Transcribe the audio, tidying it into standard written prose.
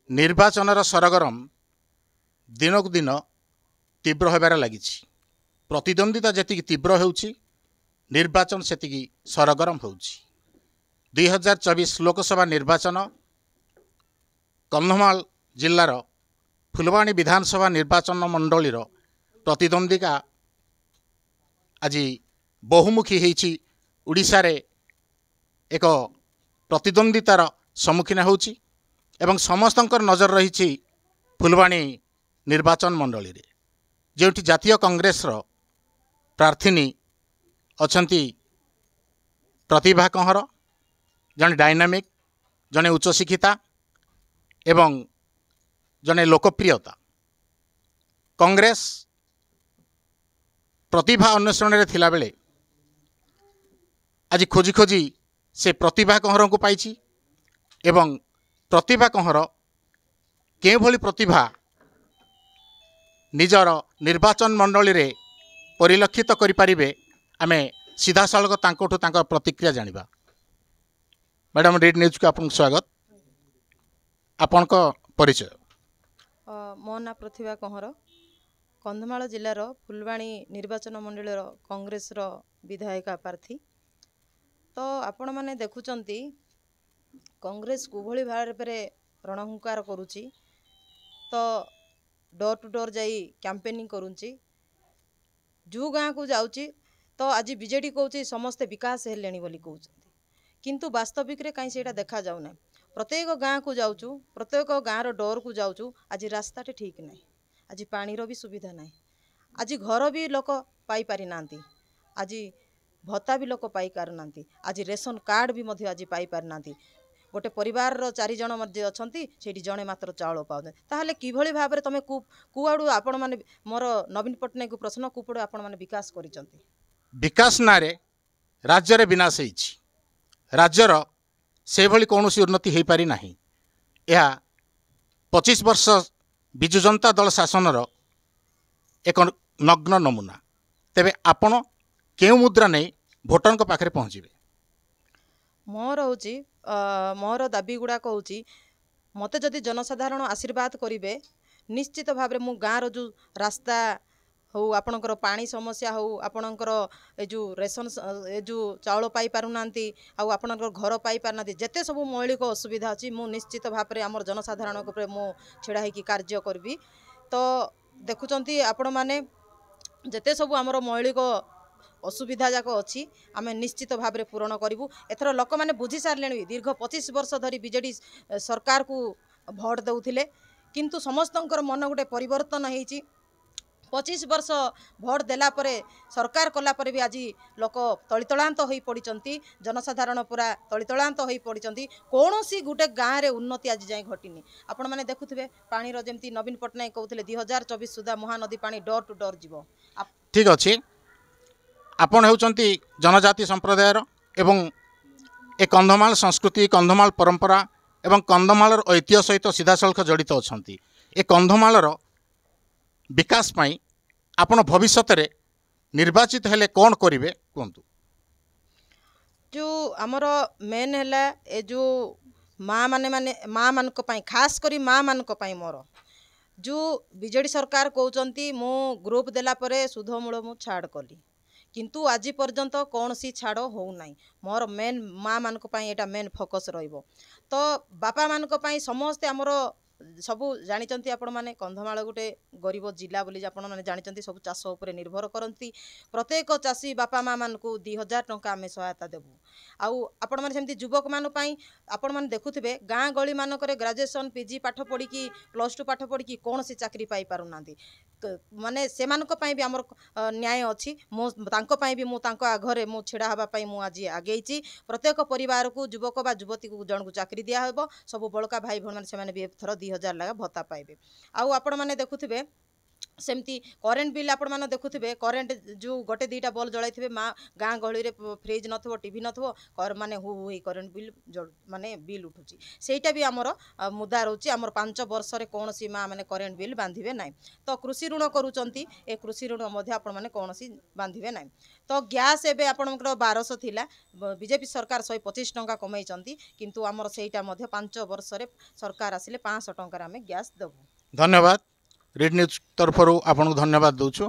निर्वाचन सरगरम दिनक दिन तीव्र होबार लगी। प्रतिद्वंदिता जी तीव्र होउछि निर्वाचन से सरगरम हो। 2024 लोकसभा निर्वाचन कंधमाल जिलार फुलवाणी विधानसभा निर्वाचन मंडलीर प्रतिद्वंदिका आज बहुमुखी होइछि। ओडिशा रे एक प्रतिद्वंदितार सम्मुखीन होउछि एवं समस्तंकर नजर रही फुलवाणी निर्वाचन मंडली रे जोटी जातीय कांग्रेस प्रार्थी अछंती प्रतिभा कंहर, जने डायनामिक, जने उच्च शिक्षिता एवं जने लोकप्रियता। कांग्रेस प्रतिभा अन्वेषण रे थिला बेले आज खोजी खोजी से प्रतिभा कंहर को पाइछि एवं प्रतिभा कंहर के भली प्रतिभा निजर निर्वाचन मंडली रे परिलक्षित करि परिबे आमे सीधा सलग तांकोठु तांका प्रतिक्रिया जानिबा। मैडम रेड न्यूज को आपन स्वागत। आपन को परिचय? मो ना प्रतिभा कंहर, कंधमाल जिलार फुलवाणी निर्वाचन मंडलीर कांग्रेस विधायिका प्रार्थी। तो आपण माने देखुचंती कांग्रेस कुभली भारे रणहुंकार करुची, तो डोर टू डोर जाई कैंपेनिंग करुची, जो गाँ को जाऊँची तो आज बीजेडी कहूँ समस्ते विकास हेलेनी बोली कहते, किंतु वास्तविक रे कहीं से देखा जाऊना। प्रत्येक गाँ को जाऊँ, प्रत्येक गाँर डोर को जाऊँ, आज रास्ताटे ठीक नहीं, आज पानीर भी सुविधा नहीं, आज घर भी लोक पाई पारि नांती, आज भत्ता भी लोक पाई पार नांती, आज रेशन कार्ड भी मध्य आज पाई पार नांती। गोटे परिवार 4 जन अच्छा से जड़े मात्र चाउल पाते, ताहले किभली भाव तुम कुआड़ू आपण मैंने मोर नवीन पट्टनायक को प्रश्न कुपड़े आपण मैंने विकास करिसंती? विकास नारे राज्य रे विनाश होइछि। राज्यर से भली कौनसी उन्नति हो पारि नाही। यह 25 वर्ष बिजु जनता दल शासनर एक नग्न नमूना। तेबे आपण केउ मुद्रा नहीं भोटर को पाखरे पहुँचे? मोर हूँ मोर दाबी गुड़ाक हूँ मत जदि जनसाधारण आशीर्वाद करेंगे निश्चित भाव में मु गाँव जो रास्ता हो, आपणकर पानी समस्या हो, आपणकर ए जो रेशन ए जो चाउल पाई पारुना, आपणकर घर पाई पारना, जेते सब मौलिक असुविधा अच्छी मु निश्चित भाव में आम जनसाधारण मु छिड़ा होगी कार्य करी। तो देखुंत आपण मैंने जेते सब आमर मौलिक असुविधा जाक अच्छी आम निश्चित भाव में पूरण करूँ। एथर लोक मैंने बुझी सारे दीर्घ 25 वर्ष धरी बीजेडी सरकार को भोट देउथिले, किंतु समस्तंकर मन गोटे परिवर्तन होइछि। 25 वर्ष भोट देला परे सरकार कला परे भी आज लोक तलितलांत हो पड़ती, जनसाधारण पूरा तलितलांत हो पड़ती। कौन सी गोटे गाँव में उन्नति आज जाए घटनी। आपण मैंने देखुथिबे पानी जमती नवीन पट्टनायक कहते 2024 सुधा महानदी पानी डोर टू डोर जीव। ठीक अच्छे। आपण होउचंती जनजाति संप्रदायर एवं ए कंधमाल संस्कृति, कंधमाल परंपरा एवं कंधमालर ऐतिह्य सहित सीधा सलख जड़ित अछंती। ए कंधमालर विकास पाई आपण भविष्यत रे निर्वाचित हेले कौन करिवे कहंतु? जो आमर मेन है ए जो माँ माने माँ मान खास करी माँ मान मोर जो बीजेडी सरकार कहते मु ग्रुप देला परे सुध मूल मु छाड़ कली, किंतु आज पर्यंत कौन सी छाड़ हो नहीं। मोर मेन माँ मान एटा मेन फोकस रहिबो। तो बापा मान समस्ते आमर सबू जानी आपण मैंने कंधमाल गोटे गरीब जिला बोली आपण मैंने जानी सब चाष उपर निर्भर करती। प्रत्येक चाषी बापा माँ मान को 2000 टंका आम सहायता देवु। आउ आपण मैंने सेमती युवक मान आपण मैंने देखुथिबे गाँ गली मानक ग्रेजुएशन पीजी पाठ पढ़ी +2 पाठ पढ़ी कौन सी चाकरी पाई पारुना, माने से भी आमर न्याय अच्छी। मोतांको भी मु आघरे मु छिड़ा हवाई मु आज आगे प्रत्येक परिवार को युवक बा युवती को जन को चाकरी दिया हेबो। सब बड़का भाई भण से भी एथर 2000 लगा भत्ता पाइबे। आउ आपण मैंने देखुथिबे सेमती करेन्ट बिल आपण मैंने देखुवे करेन्ट जो गोटे दुईटा बल्ब जलाई माँ गाँ गहली फ्रिज नथो टीवी नथो माने हु हु करेन्ट बिल माने बिल उठुची सेटा भी आमर मुद्दा रोचे आमर 5 वर्ष कौन सी माँ मैंने करेन्ट बिल बांधे ना तो कृषि ऋण करुँच ए कृषि ऋण आपण मैंने कौन सी बांधे ना तो गैस एवं आपंकर 1200 थिला बीजेपी सरकार 125 टंका कमाई किंतु आमर सेटा 5 वर्ष सरकार आसिले 500 टंकार आम गैस देबू। धन्यवाद। रीड न्यूज तरफ आपको धन्यवाद दूचु।